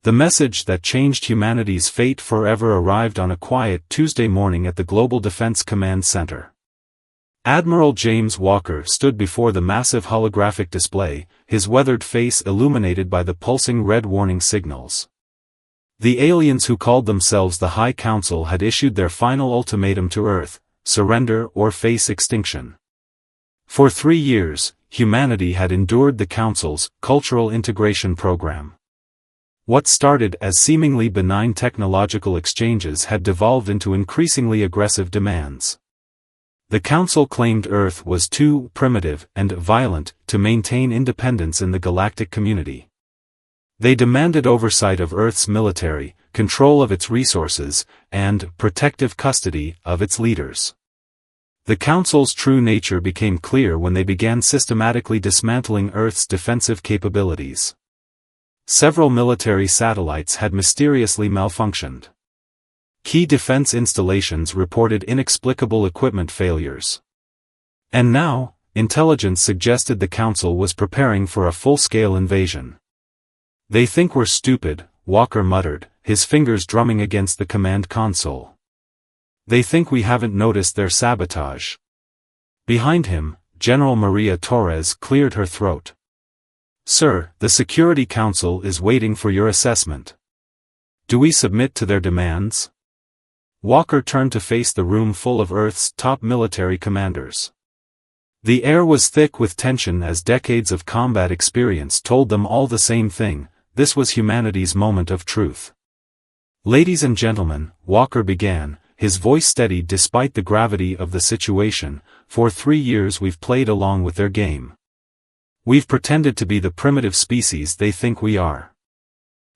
The message that changed humanity's fate forever arrived on a quiet Tuesday morning at the Global Defense Command Center. Admiral James Walker stood before the massive holographic display, his weathered face illuminated by the pulsing red warning signals. The aliens who called themselves the High Council had issued their final ultimatum to Earth: surrender or face extinction. For 3 years, humanity had endured the Council's cultural integration program. What started as seemingly benign technological exchanges had devolved into increasingly aggressive demands. The Council claimed Earth was too primitive and violent to maintain independence in the galactic community. They demanded oversight of Earth's military, control of its resources, and protective custody of its leaders. The Council's true nature became clear when they began systematically dismantling Earth's defensive capabilities. Several military satellites had mysteriously malfunctioned. Key defense installations reported inexplicable equipment failures. And now, intelligence suggested the Council was preparing for a full-scale invasion. "They think we're stupid," Walker muttered, his fingers drumming against the command console. "They think we haven't noticed their sabotage." Behind him, General Maria Torres cleared her throat. "Sir, the Security Council is waiting for your assessment. Do we submit to their demands?" Walker turned to face the room full of Earth's top military commanders. The air was thick with tension as decades of combat experience told them all the same thing: this was humanity's moment of truth. "Ladies and gentlemen," Walker began, his voice steady despite the gravity of the situation, "for 3 years we've played along with their game. We've pretended to be the primitive species they think we are.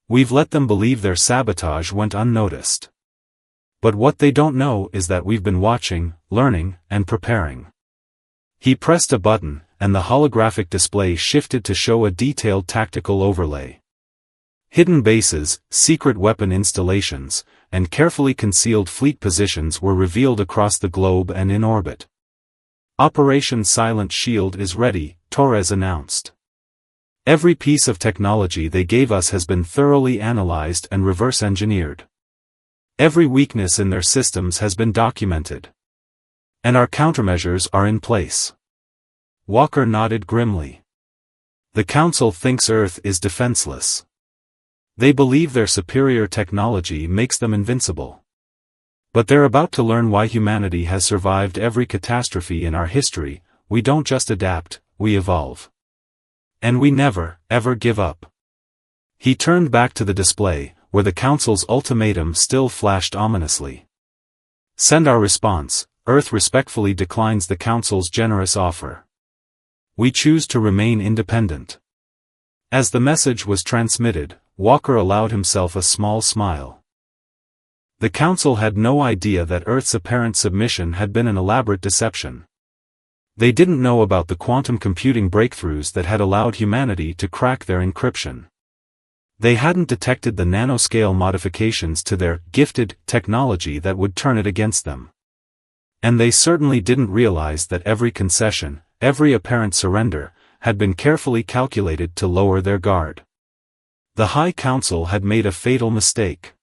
We've let them believe their sabotage went unnoticed. But what they don't know is that we've been watching, learning, and preparing." He pressed a button, and the holographic display shifted to show a detailed tactical overlay. Hidden bases, secret weapon installations, and carefully concealed fleet positions were revealed across the globe and in orbit. "Operation Silent Shield is ready," Torres announced. "Every piece of technology they gave us has been thoroughly analyzed and reverse-engineered. Every weakness in their systems has been documented. And our countermeasures are in place." Walker nodded grimly. "The Council thinks Earth is defenseless. They believe their superior technology makes them invincible. But they're about to learn why humanity has survived every catastrophe in our history. We don't just adapt, we evolve. And we never, ever give up." He turned back to the display, where the Council's ultimatum still flashed ominously. "Send our response. Earth respectfully declines the Council's generous offer. We choose to remain independent." As the message was transmitted, Walker allowed himself a small smile. The Council had no idea that Earth's apparent submission had been an elaborate deception. They didn't know about the quantum computing breakthroughs that had allowed humanity to crack their encryption. They hadn't detected the nanoscale modifications to their gifted technology that would turn it against them. And they certainly didn't realize that every concession, every apparent surrender, had been carefully calculated to lower their guard. The High Council had made a fatal mistake.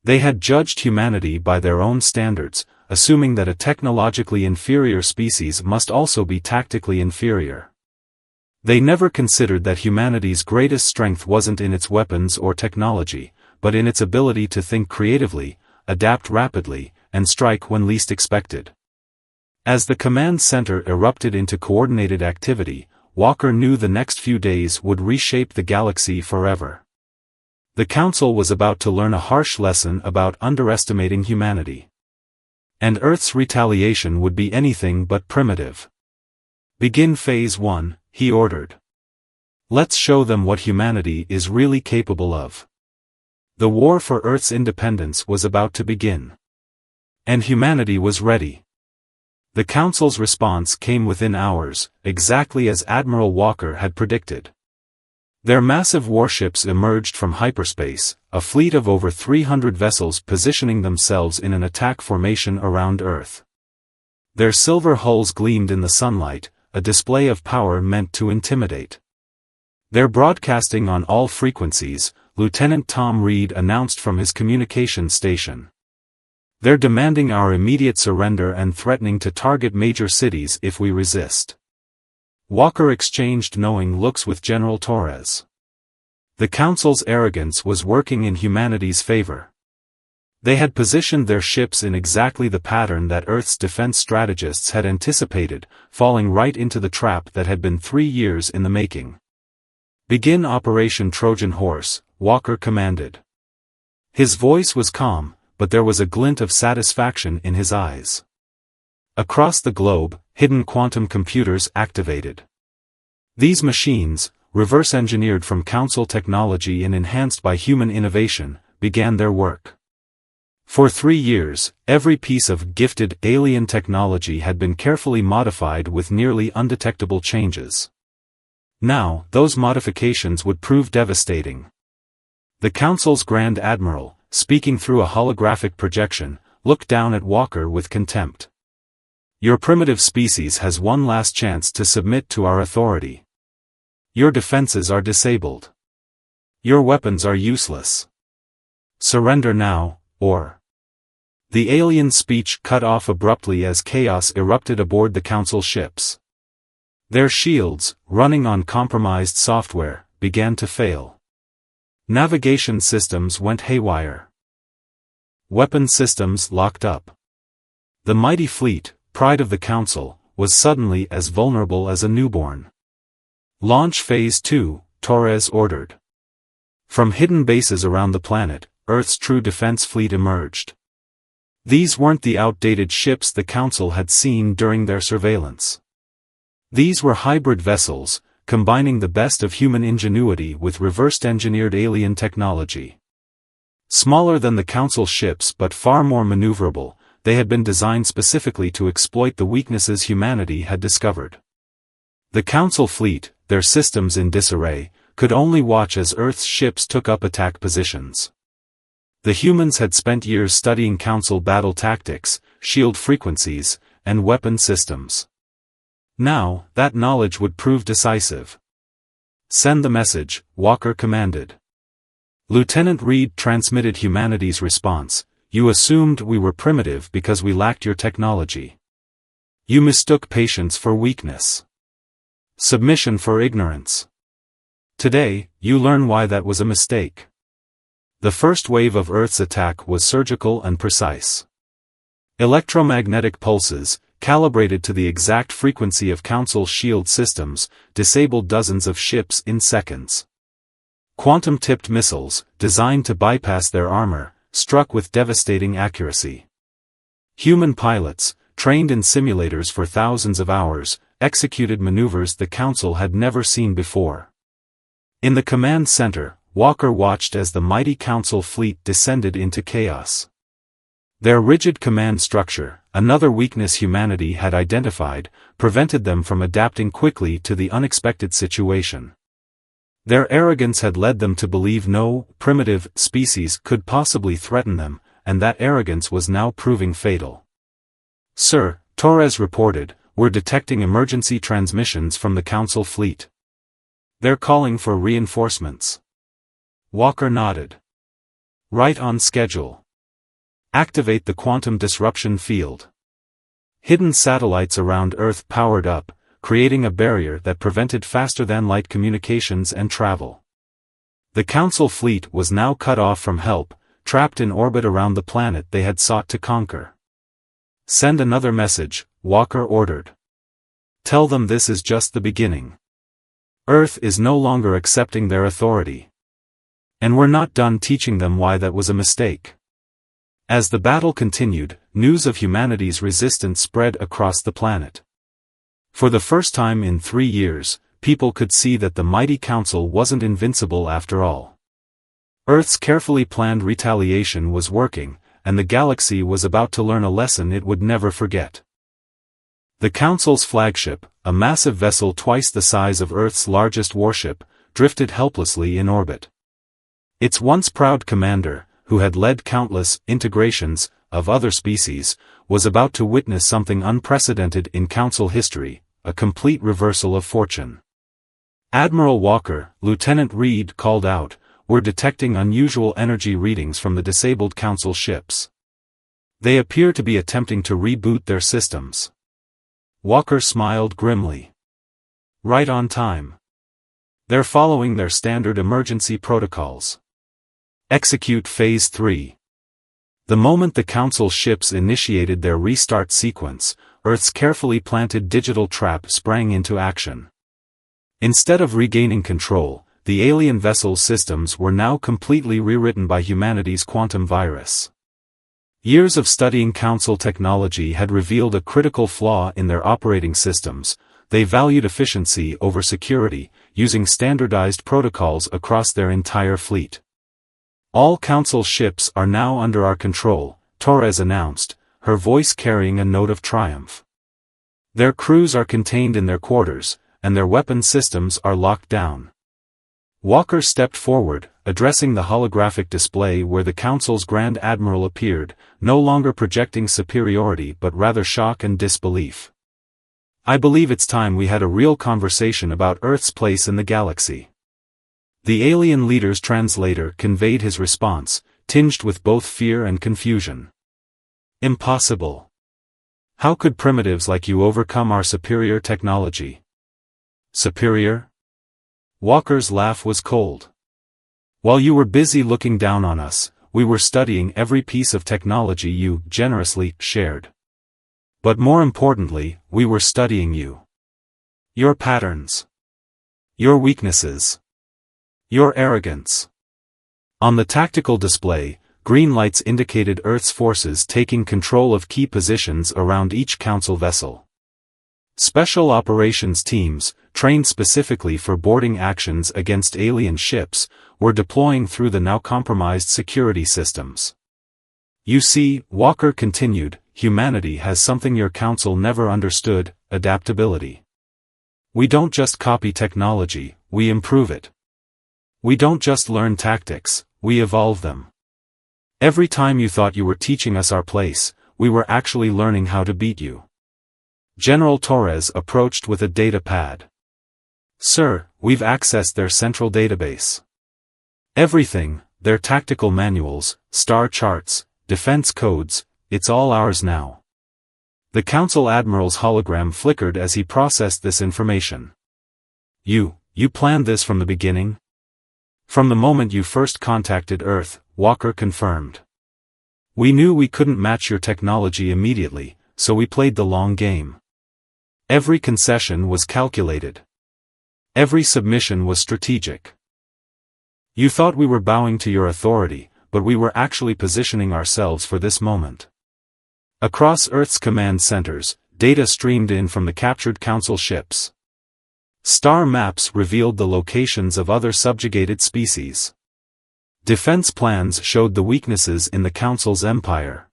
They had judged humanity by their own standards, assuming that a technologically inferior species must also be tactically inferior. They never considered that humanity's greatest strength wasn't in its weapons or technology, but in its ability to think creatively, adapt rapidly, and strike when least expected. As the command center erupted into coordinated activity, Walker knew the next few days would reshape the galaxy forever. The Council was about to learn a harsh lesson about underestimating humanity. And Earth's retaliation would be anything but primitive. "Begin Phase 1, he ordered. "Let's show them what humanity is really capable of." The war for Earth's independence was about to begin. And humanity was ready. The Council's response came within hours, exactly as Admiral Walker had predicted. Their massive warships emerged from hyperspace, a fleet of over 300 vessels positioning themselves in an attack formation around Earth. Their silver hulls gleamed in the sunlight, a display of power meant to intimidate. Their broadcasting on all frequencies, Lieutenant Tom Reed announced from his communications station. "They're demanding our immediate surrender and threatening to target major cities if we resist." Walker exchanged knowing looks with General Torres. The Council's arrogance was working in humanity's favor. They had positioned their ships in exactly the pattern that Earth's defense strategists had anticipated, falling right into the trap that had been 3 years in the making. "Begin Operation Trojan Horse," Walker commanded. His voice was calm, but there was a glint of satisfaction in his eyes. Across the globe, hidden quantum computers activated. These machines, reverse-engineered from Council technology and enhanced by human innovation, began their work. For 3 years, every piece of gifted alien technology had been carefully modified with nearly undetectable changes. Now, those modifications would prove devastating. The Council's Grand Admiral, speaking through a holographic projection, looked down at Walker with contempt. "Your primitive species has one last chance to submit to our authority. Your defenses are disabled. Your weapons are useless. Surrender now, or..." The alien speech cut off abruptly as chaos erupted aboard the Council ships. Their shields, running on compromised software, began to fail. Navigation systems went haywire. Weapon systems locked up. The mighty fleet, pride of the Council, was suddenly as vulnerable as a newborn. "Launch Phase 2, Torres ordered." From hidden bases around the planet, Earth's true defense fleet emerged. These weren't the outdated ships the Council had seen during their surveillance. These were hybrid vessels, combining the best of human ingenuity with reversed-engineered alien technology. Smaller than the Council ships but far more maneuverable, they had been designed specifically to exploit the weaknesses humanity had discovered. The Council fleet, their systems in disarray, could only watch as Earth's ships took up attack positions. The humans had spent years studying Council battle tactics, shield frequencies, and weapon systems. Now, that knowledge would prove decisive. "Send the message," Walker commanded. Lieutenant Reed transmitted humanity's response. "You assumed we were primitive because we lacked your technology. You mistook patience for weakness. Submission for ignorance. Today, you learn why that was a mistake." The first wave of Earth's attack was surgical and precise. Electromagnetic pulses, calibrated to the exact frequency of Council shield systems, disabled dozens of ships in seconds. Quantum-tipped missiles, designed to bypass their armor, struck with devastating accuracy. Human pilots, trained in simulators for thousands of hours, executed maneuvers the Council had never seen before. In the command center, Walker watched as the mighty Council fleet descended into chaos. Their rigid command structure, another weakness humanity had identified, prevented them from adapting quickly to the unexpected situation. Their arrogance had led them to believe no primitive species could possibly threaten them, and that arrogance was now proving fatal. "Sir," Torres reported, "we're detecting emergency transmissions from the Council fleet. They're calling for reinforcements." Walker nodded. "Right on schedule. Activate the quantum disruption field." Hidden satellites around Earth powered up, creating a barrier that prevented faster-than-light communications and travel. The Council fleet was now cut off from help, trapped in orbit around the planet they had sought to conquer. "Send another message," Walker ordered. "Tell them this is just the beginning. Earth is no longer accepting their authority. And we're not done teaching them why that was a mistake." As the battle continued, news of humanity's resistance spread across the planet. For the first time in 3 years, people could see that the mighty Council wasn't invincible after all. Earth's carefully planned retaliation was working, and the galaxy was about to learn a lesson it would never forget. The Council's flagship, a massive vessel twice the size of Earth's largest warship, drifted helplessly in orbit. Its once proud commander, who had led countless integrations of other species, was about to witness something unprecedented in Council history, a complete reversal of fortune. "Admiral Walker," Lieutenant Reed called out, we're detecting unusual energy readings from the disabled Council ships. They appear to be attempting to reboot their systems." Walker smiled grimly. "Right on time. They're following their standard emergency protocols. Execute Phase 3. The moment the Council ships initiated their restart sequence, Earth's carefully planted digital trap sprang into action. Instead of regaining control, the alien vessel's systems were now completely rewritten by humanity's quantum virus. Years of studying Council technology had revealed a critical flaw in their operating systems. They valued efficiency over security, using standardized protocols across their entire fleet. "All Council ships are now under our control," Torres announced, her voice carrying a note of triumph. "Their crews are contained in their quarters, and their weapon systems are locked down." Walker stepped forward, addressing the holographic display where the Council's Grand Admiral appeared, no longer projecting superiority but rather shock and disbelief. "I believe it's time we had a real conversation about Earth's place in the galaxy." The alien leader's translator conveyed his response, tinged with both fear and confusion. "Impossible. How could primitives like you overcome our superior technology?" "Superior?" Walker's laugh was cold. "While you were busy looking down on us, we were studying every piece of technology you generously shared. But more importantly, we were studying you. Your patterns. Your weaknesses. Your arrogance." On the tactical display, green lights indicated Earth's forces taking control of key positions around each Council vessel. Special operations teams, trained specifically for boarding actions against alien ships, were deploying through the now compromised security systems. "You see," Walker continued, "humanity has something your Council never understood: adaptability. We don't just copy technology, we improve it. We don't just learn tactics, we evolve them. Every time you thought you were teaching us our place, we were actually learning how to beat you." General Torres approached with a data pad. "Sir, we've accessed their central database. Everything, their tactical manuals, star charts, defense codes, it's all ours now." The Council Admiral's hologram flickered as he processed this information. You planned this from the beginning?" "From the moment you first contacted Earth," Walker confirmed. "We knew we couldn't match your technology immediately, so we played the long game. Every concession was calculated. Every submission was strategic. You thought we were bowing to your authority, but we were actually positioning ourselves for this moment." Across Earth's command centers, data streamed in from the captured Council ships. Star maps revealed the locations of other subjugated species. Defense plans showed the weaknesses in the Council's empire.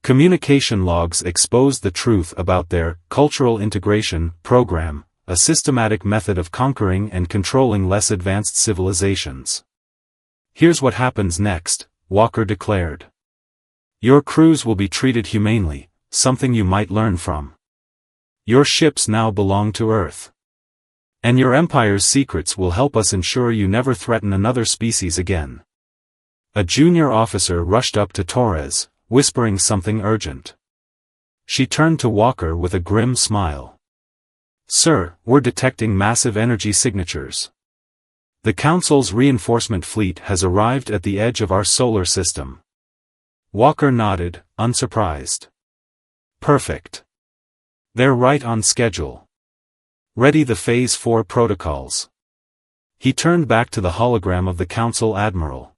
Communication logs exposed the truth about their cultural integration program, a systematic method of conquering and controlling less advanced civilizations. "Here's what happens next," Walker declared. "Your crews will be treated humanely, something you might learn from. Your ships now belong to Earth. And your empire's secrets will help us ensure you never threaten another species again." A junior officer rushed up to Torres, whispering something urgent. She turned to Walker with a grim smile. "Sir, we're detecting massive energy signatures. The Council's reinforcement fleet has arrived at the edge of our solar system." Walker nodded, unsurprised. "Perfect. They're right on schedule. Ready the Phase 4 protocols." He turned back to the hologram of the Council Admiral.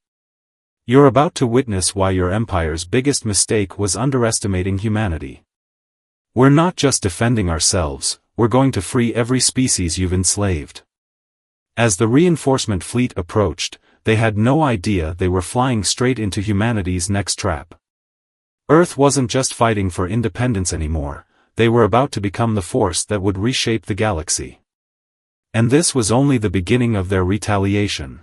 "You're about to witness why your empire's biggest mistake was underestimating humanity. We're not just defending ourselves, we're going to free every species you've enslaved." As the reinforcement fleet approached, they had no idea they were flying straight into humanity's next trap. Earth wasn't just fighting for independence anymore, they were about to become the force that would reshape the galaxy. And this was only the beginning of their retaliation.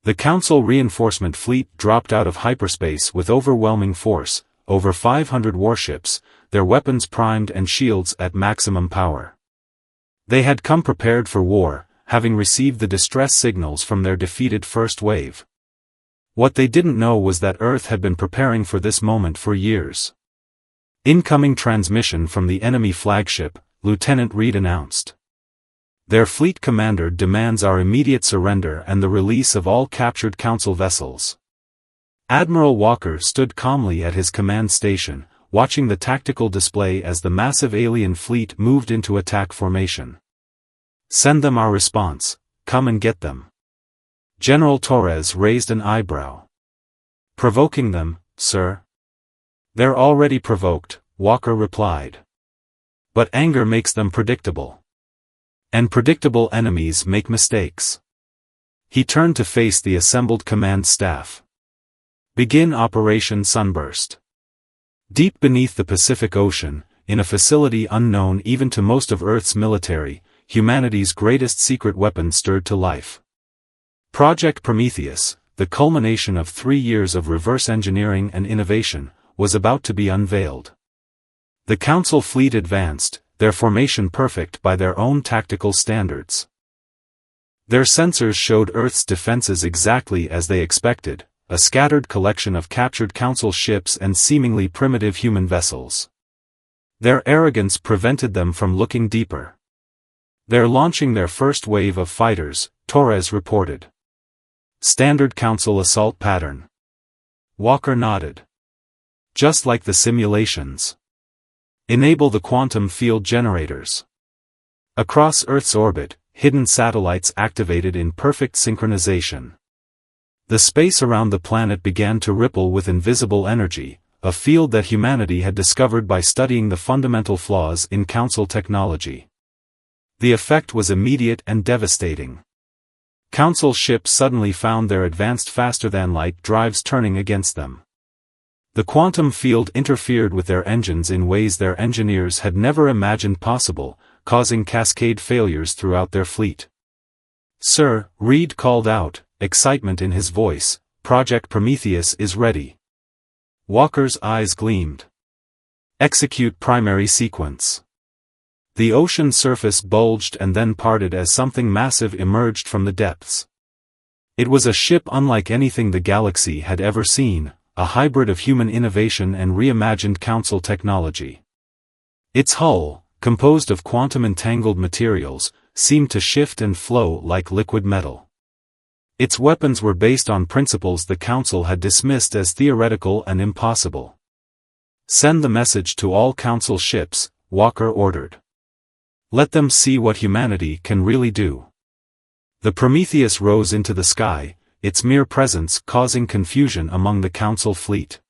The Council reinforcement fleet dropped out of hyperspace with overwhelming force, over 500 warships, their weapons primed and shields at maximum power. They had come prepared for war, having received the distress signals from their defeated first wave. What they didn't know was that Earth had been preparing for this moment for years. Incoming transmission from the enemy flagship, Lieutenant Reed announced. Their fleet commander demands our immediate surrender and the release of all captured Council vessels. Admiral Walker stood calmly at his command station, watching the tactical display as the massive alien fleet moved into attack formation. Send them our response, come and get them. General Torres raised an eyebrow. Provoking them, sir? They're already provoked, Walker replied. But anger makes them predictable. And predictable enemies make mistakes. He turned to face the assembled command staff. Begin Operation Sunburst. Deep beneath the Pacific Ocean, in a facility unknown even to most of Earth's military, humanity's greatest secret weapon stirred to life. Project Prometheus, the culmination of 3 years of reverse engineering and innovation, was about to be unveiled. The Council fleet advanced, their formation perfect by their own tactical standards. Their sensors showed Earth's defenses exactly as they expected, a scattered collection of captured Council ships and seemingly primitive human vessels. Their arrogance prevented them from looking deeper. They're launching their first wave of fighters, Torres reported. Standard Council assault pattern. Walker nodded. Just like the simulations. Enable the quantum field generators. Across Earth's orbit, hidden satellites activated in perfect synchronization. The space around the planet began to ripple with invisible energy, a field that humanity had discovered by studying the fundamental flaws in Council technology. The effect was immediate and devastating. Council ships suddenly found their advanced faster-than-light drives turning against them. The quantum field interfered with their engines in ways their engineers had never imagined possible, causing cascade failures throughout their fleet. Sir, Reed called out, excitement in his voice, Project Prometheus is ready. Walker's eyes gleamed. Execute primary sequence. The ocean surface bulged and then parted as something massive emerged from the depths. It was a ship unlike anything the galaxy had ever seen, a hybrid of human innovation and reimagined Council technology. Its hull, composed of quantum-entangled materials, seemed to shift and flow like liquid metal. Its weapons were based on principles the Council had dismissed as theoretical and impossible. Send the message to all Council ships, Walker ordered. Let them see what humanity can really do. The Prometheus rose into the sky, its mere presence causing confusion among the Council fleet.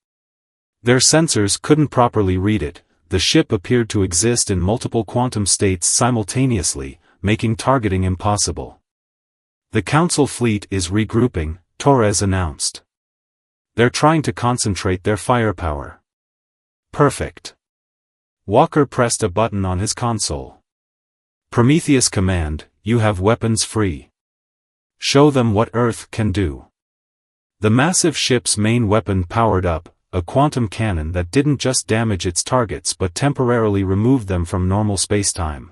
Their sensors couldn't properly read it, the ship appeared to exist in multiple quantum states simultaneously, making targeting impossible. The Council fleet is regrouping, Torres announced. They're trying to concentrate their firepower. Perfect. Walker pressed a button on his console. Prometheus command, you have weapons free. Show them what Earth can do. The massive ship's main weapon powered up, a quantum cannon that didn't just damage its targets but temporarily removed them from normal spacetime.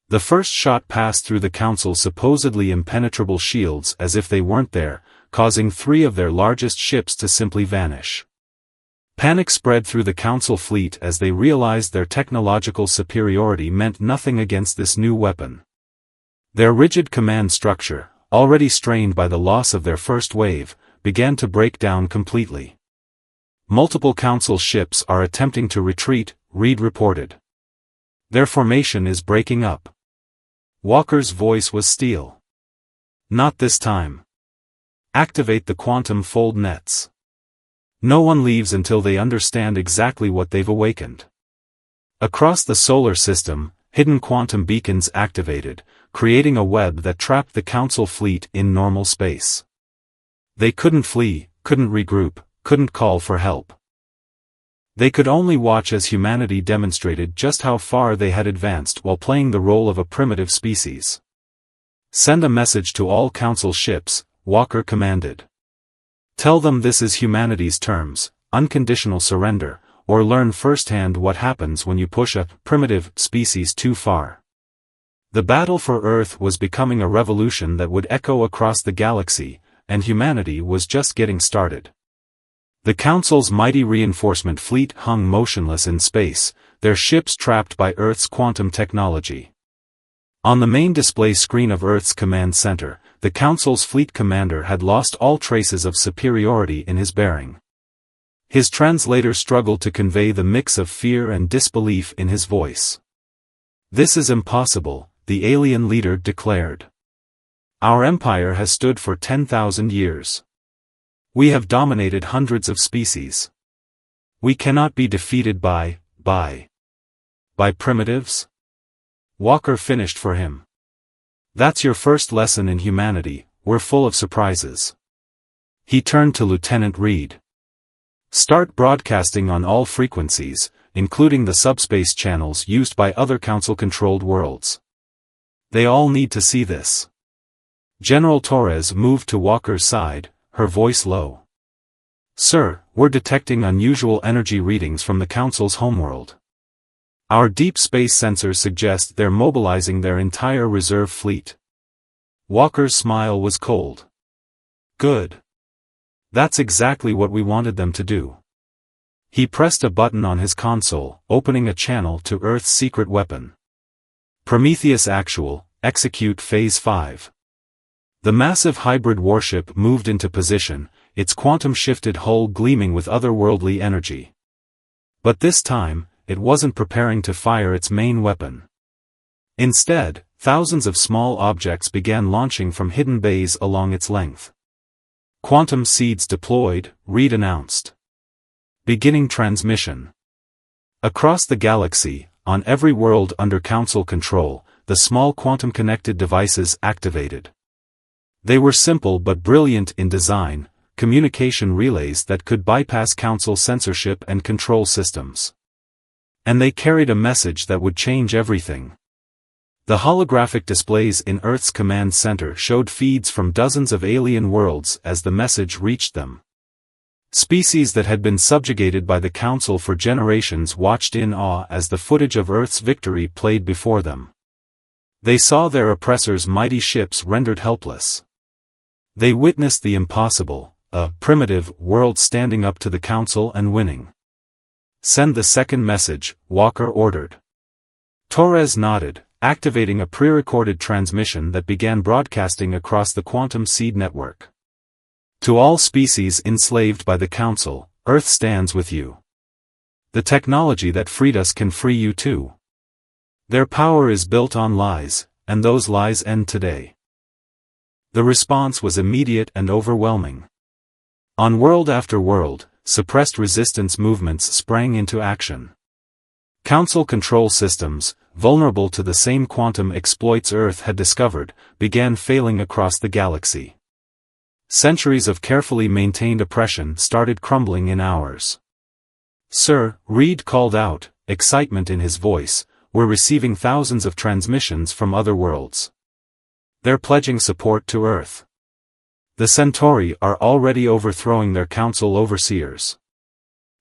The first shot passed through the Council's supposedly impenetrable shields as if they weren't there, causing 3 of their largest ships to simply vanish. Panic spread through the Council fleet as they realized their technological superiority meant nothing against this new weapon. Their rigid command structure, already strained by the loss of their first wave, began to break down completely. Multiple Council ships are attempting to retreat, Reed reported. Their formation is breaking up. Walker's voice was steel. Not this time. Activate the quantum fold nets. No one leaves until they understand exactly what they've awakened. Across the solar system, hidden quantum beacons activated, creating a web that trapped the Council fleet in normal space. They couldn't flee, couldn't regroup, couldn't call for help. They could only watch as humanity demonstrated just how far they had advanced while playing the role of a primitive species. Send a message to all Council ships, Walker commanded. Tell them this is humanity's terms, unconditional surrender, or learn firsthand what happens when you push a primitive species too far. The battle for Earth was becoming a revolution that would echo across the galaxy, and humanity was just getting started. The Council's mighty reinforcement fleet hung motionless in space, their ships trapped by Earth's quantum technology. On the main display screen of Earth's command center, the Council's fleet commander had lost all traces of superiority in his bearing. His translator struggled to convey the mix of fear and disbelief in his voice. "This is impossible," the alien leader declared. "Our empire has stood for 10,000 years. We have dominated hundreds of species. We cannot be defeated by primitives?" Walker finished for him. "That's your first lesson in humanity, we're full of surprises." He turned to Lieutenant Reed. "Start broadcasting on all frequencies, including the subspace channels used by other Council-controlled worlds. They all need to see this." General Torres moved to Walker's side, her voice low. "Sir, we're detecting unusual energy readings from the Council's homeworld. Our deep space sensors suggest they're mobilizing their entire reserve fleet." Walker's smile was cold. "Good. That's exactly what we wanted them to do." He pressed a button on his console, opening a channel to Earth's secret weapon. "Prometheus Actual, execute Phase 5. The massive hybrid warship moved into position, its quantum-shifted hull gleaming with otherworldly energy. But this time, it wasn't preparing to fire its main weapon. Instead, thousands of small objects began launching from hidden bays along its length. "Quantum seeds deployed," Reed announced. "Beginning transmission." Across the galaxy, on every world under Council control, the small quantum-connected devices activated. They were simple but brilliant in design, communication relays that could bypass Council censorship and control systems. And they carried a message that would change everything. The holographic displays in Earth's command center showed feeds from dozens of alien worlds as the message reached them. Species that had been subjugated by the Council for generations watched in awe as the footage of Earth's victory played before them. They saw their oppressors' mighty ships rendered helpless. They witnessed the impossible, a primitive world standing up to the Council and winning. "Send the second message," Walker ordered. Torres nodded, activating a pre-recorded transmission that began broadcasting across the quantum seed network. "To all species enslaved by the Council, Earth stands with you. The technology that freed us can free you too. Their power is built on lies, and those lies end today." The response was immediate and overwhelming. On world after world, suppressed resistance movements sprang into action. Council control systems, vulnerable to the same quantum exploits Earth had discovered, began failing across the galaxy. Centuries of carefully maintained oppression started crumbling in hours. "Sir," Reed called out, excitement in his voice, "we're receiving thousands of transmissions from other worlds. They're pledging support to Earth. The Centauri are already overthrowing their Council overseers.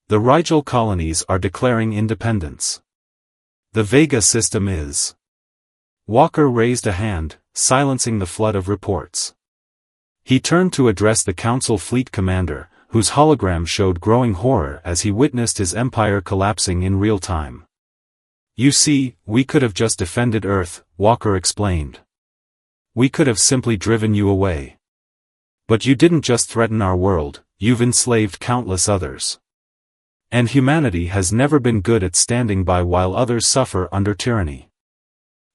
The Rigel colonies are declaring independence. The Vega system is..." Walker raised a hand, silencing the flood of reports. He turned to address the Council fleet commander, whose hologram showed growing horror as he witnessed his empire collapsing in real time. "You see, we could have just defended Earth," Walker explained. "We could have simply driven you away. But you didn't just threaten our world, you've enslaved countless others. And humanity has never been good at standing by while others suffer under tyranny."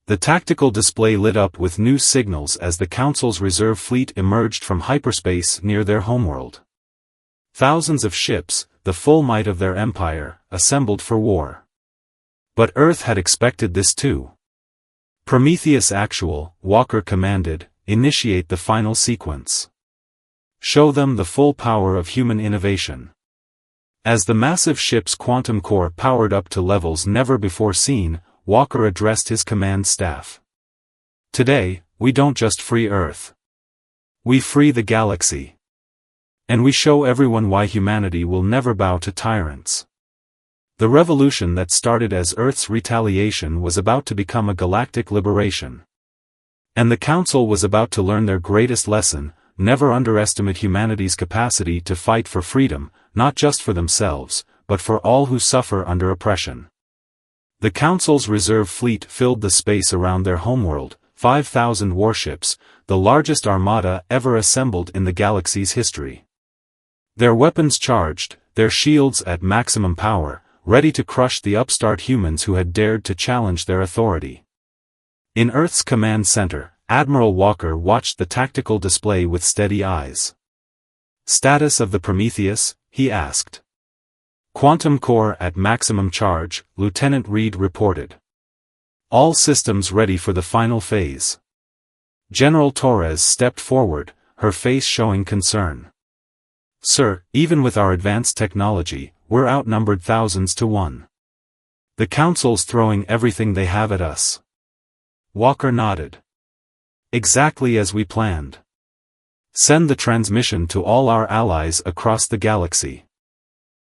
The tactical display lit up with new signals as the Council's reserve fleet emerged from hyperspace near their homeworld. Thousands of ships, the full might of their empire, assembled for war. But Earth had expected this too. "Prometheus Actual," Walker commanded, "initiate the final sequence. Show them the full power of human innovation." As the massive ship's quantum core powered up to levels never before seen, Walker addressed his command staff. "Today, we don't just free Earth. We free the galaxy. And we show everyone why humanity will never bow to tyrants." The revolution that started as Earth's retaliation was about to become a galactic liberation. And the Council was about to learn their greatest lesson: never underestimate humanity's capacity to fight for freedom, not just for themselves, but for all who suffer under oppression. The Council's reserve fleet filled the space around their homeworld, 5,000 warships, the largest armada ever assembled in the galaxy's history. Their weapons charged, their shields at maximum power, ready to crush the upstart humans who had dared to challenge their authority. In Earth's command center, Admiral Walker watched the tactical display with steady eyes. "Status of the Prometheus?" he asked. "Quantum core at maximum charge," Lieutenant Reed reported. "All systems ready for the final phase." General Torres stepped forward, her face showing concern. "Sir, even with our advanced technology, we're outnumbered thousands to one. The Council's throwing everything they have at us." Walker nodded. "Exactly as we planned. Send the transmission to all our allies across the galaxy.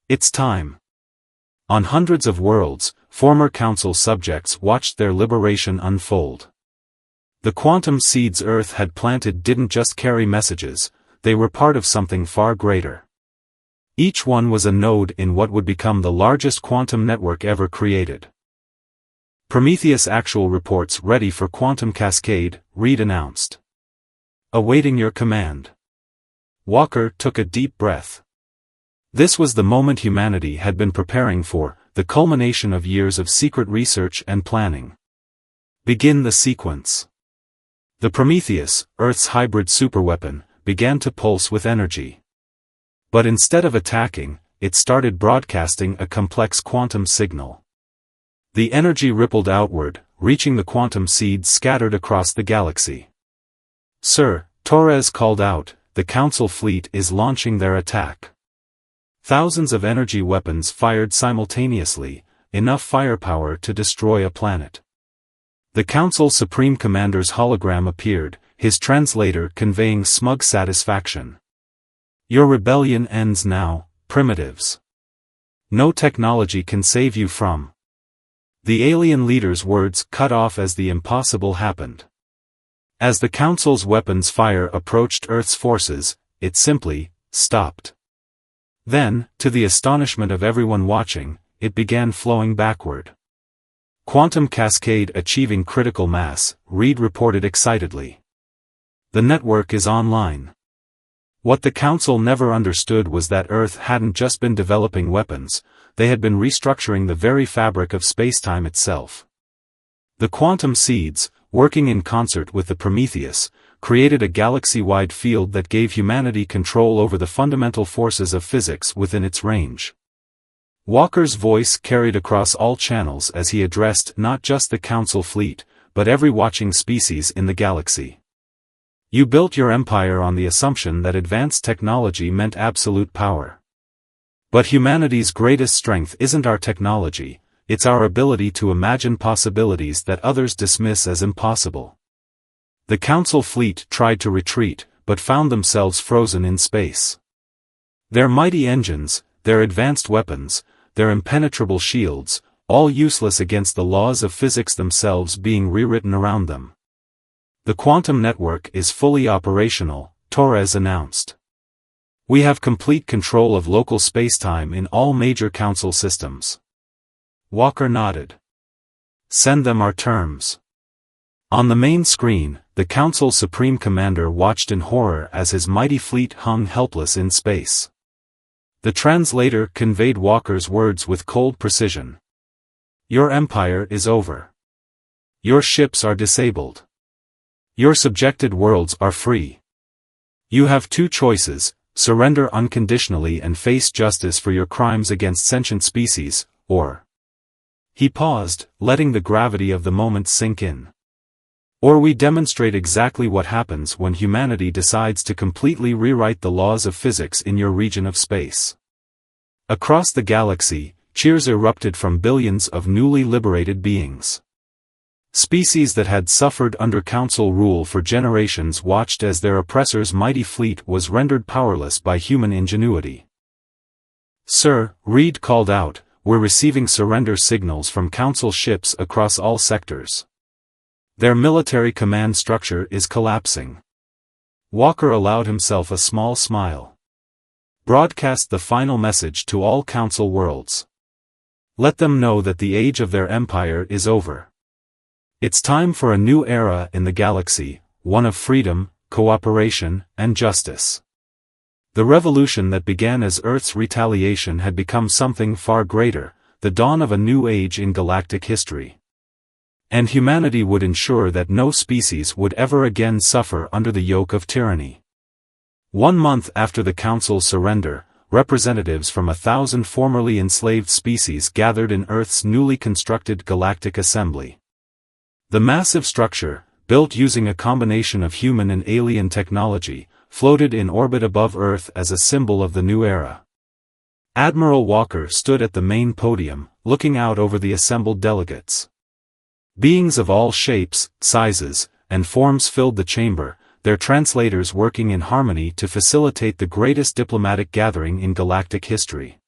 It's time." On hundreds of worlds, former Council subjects watched their liberation unfold. The quantum seeds Earth had planted didn't just carry messages, they were part of something far greater. Each one was a node in what would become the largest quantum network ever created. "Prometheus actual reports ready for quantum cascade," Reed announced. "Awaiting your command." Walker took a deep breath. This was the moment humanity had been preparing for, the culmination of years of secret research and planning. Begin the sequence. The Prometheus, Earth's hybrid superweapon, began to pulse with energy. But instead of attacking, it started broadcasting a complex quantum signal. The energy rippled outward, reaching the quantum seeds scattered across the galaxy. "Sir," Torres called out, "the Council fleet is launching their attack." Thousands of energy weapons fired simultaneously, enough firepower to destroy a planet. The Council Supreme Commander's hologram appeared, his translator conveying smug satisfaction. "Your rebellion ends now, primitives. No technology can save you from." The alien leader's words cut off as the impossible happened. As the Council's weapons fire approached Earth's forces, it simply stopped. Then, to the astonishment of everyone watching, it began flowing backward. "Quantum cascade achieving critical mass," Reed reported excitedly. "The network is online." What the Council never understood was that Earth hadn't just been developing weapons, they had been restructuring the very fabric of spacetime itself. The quantum seeds, working in concert with the Prometheus, created a galaxy-wide field that gave humanity control over the fundamental forces of physics within its range. Walker's voice carried across all channels as he addressed not just the Council fleet, but every watching species in the galaxy. "You built your empire on the assumption that advanced technology meant absolute power. But humanity's greatest strength isn't our technology, it's our ability to imagine possibilities that others dismiss as impossible." The Council fleet tried to retreat, but found themselves frozen in space. Their mighty engines, their advanced weapons, their impenetrable shields, all useless against the laws of physics themselves being rewritten around them. "The quantum network is fully operational," Torres announced. "We have complete control of local spacetime in all major Council systems." Walker nodded. "Send them our terms." On the main screen, the Council's Supreme Commander watched in horror as his mighty fleet hung helpless in space. The translator conveyed Walker's words with cold precision. "Your empire is over. Your ships are disabled. Your subjected worlds are free. You have two choices: surrender unconditionally and face justice for your crimes against sentient species, or..." He paused, letting the gravity of the moment sink in. "Or we demonstrate exactly what happens when humanity decides to completely rewrite the laws of physics in your region of space." Across the galaxy, cheers erupted from billions of newly liberated beings. Species that had suffered under Council rule for generations watched as their oppressor's mighty fleet was rendered powerless by human ingenuity. "Sir," Reed called out, "we're receiving surrender signals from Council ships across all sectors." Their military command structure is collapsing. Walker allowed himself a small smile. Broadcast the final message to all Council worlds. Let them know that the age of their empire is over. It's time for a new era in the galaxy, one of freedom, cooperation, and justice. The revolution that began as Earth's retaliation had become something far greater, the dawn of a new age in galactic history. And humanity would ensure that no species would ever again suffer under the yoke of tyranny. 1 month after the Council's surrender, representatives from 1,000 formerly enslaved species gathered in Earth's newly constructed Galactic Assembly. The massive structure, built using a combination of human and alien technology, floated in orbit above Earth as a symbol of the new era. Admiral Walker stood at the main podium, looking out over the assembled delegates. Beings of all shapes, sizes, and forms filled the chamber, their translators working in harmony to facilitate the greatest diplomatic gathering in galactic history.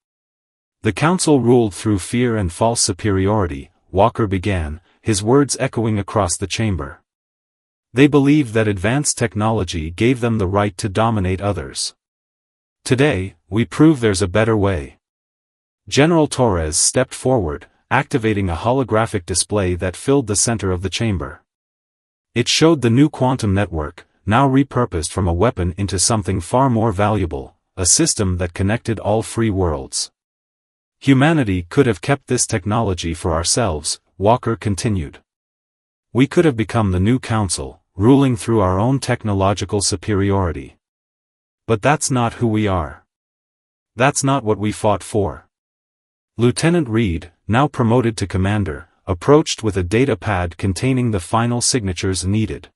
The Council ruled through fear and false superiority, Walker began, his words echoing across the chamber. They believed that advanced technology gave them the right to dominate others. Today, we prove there's a better way. General Torres stepped forward, activating a holographic display that filled the center of the chamber. It showed the new quantum network, now repurposed from a weapon into something far more valuable, a system that connected all free worlds. Humanity could have kept this technology for ourselves, Walker continued. We could have become the new Council, ruling through our own technological superiority. But that's not who we are. That's not what we fought for. Lieutenant Reed, now promoted to commander, approached with a data pad containing the final signatures needed.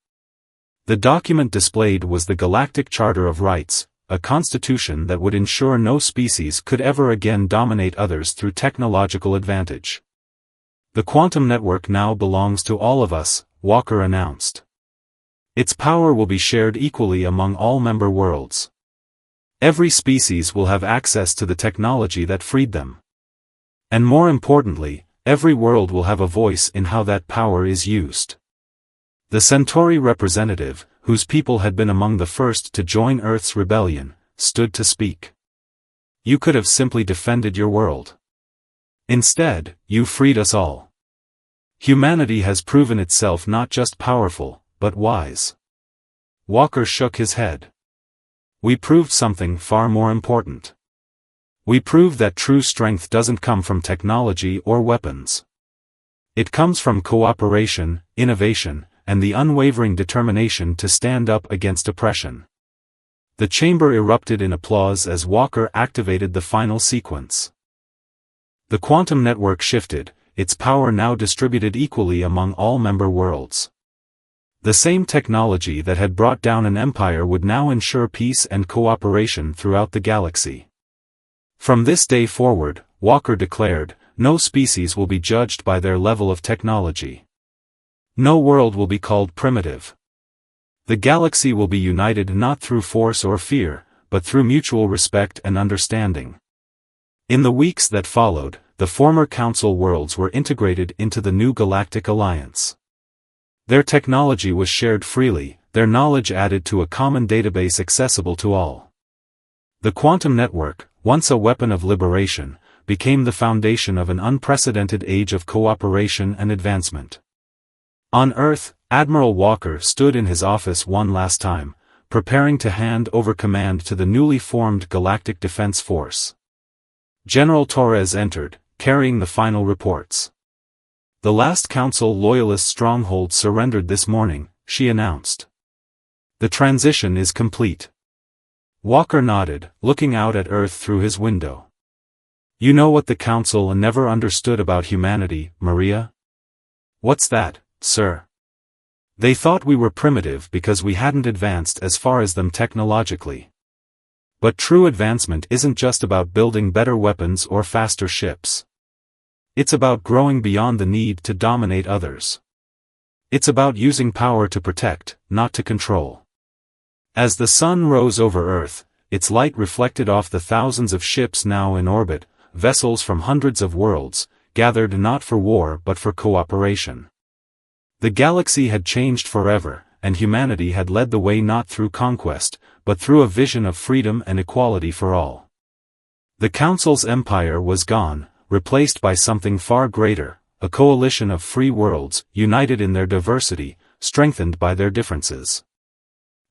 The document displayed was the Galactic Charter of Rights, a constitution that would ensure no species could ever again dominate others through technological advantage. The quantum network now belongs to all of us, Walker announced. Its power will be shared equally among all member worlds. Every species will have access to the technology that freed them. And more importantly, every world will have a voice in how that power is used. The Centauri representative, whose people had been among the first to join Earth's rebellion, stood to speak. You could have simply defended your world. Instead, you freed us all. Humanity has proven itself not just powerful, but wise. Walker shook his head. We proved something far more important. We proved that true strength doesn't come from technology or weapons. It comes from cooperation, innovation, and the unwavering determination to stand up against oppression. The chamber erupted in applause as Walker activated the final sequence. The quantum network shifted, its power now distributed equally among all member worlds. The same technology that had brought down an empire would now ensure peace and cooperation throughout the galaxy. From this day forward, Walker declared, no species will be judged by their level of technology. No world will be called primitive. The galaxy will be united not through force or fear, but through mutual respect and understanding. In the weeks that followed, the former Council worlds were integrated into the new Galactic Alliance. Their technology was shared freely, their knowledge added to a common database accessible to all. The quantum network, once a weapon of liberation, became the foundation of an unprecedented age of cooperation and advancement. On Earth, Admiral Walker stood in his office one last time, preparing to hand over command to the newly formed Galactic Defense Force. General Torres entered, carrying the final reports. The last Council Loyalist stronghold surrendered this morning, she announced. The transition is complete. Walker nodded, looking out at Earth through his window. You know what the Council never understood about humanity, Maria? What's that, sir? They thought we were primitive because we hadn't advanced as far as them technologically. But true advancement isn't just about building better weapons or faster ships. It's about growing beyond the need to dominate others. It's about using power to protect, not to control. As the sun rose over Earth, its light reflected off the thousands of ships now in orbit, vessels from hundreds of worlds, gathered not for war but for cooperation. The galaxy had changed forever, and humanity had led the way not through conquest, but through a vision of freedom and equality for all. The Council's empire was gone, replaced by something far greater, a coalition of free worlds, united in their diversity, strengthened by their differences.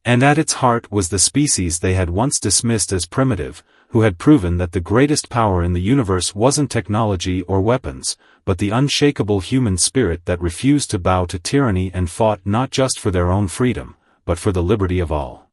And at its heart was the species they had once dismissed as primitive, who had proven that the greatest power in the universe wasn't technology or weapons, but the unshakable human spirit that refused to bow to tyranny and fought not just for their own freedom, but for the liberty of all.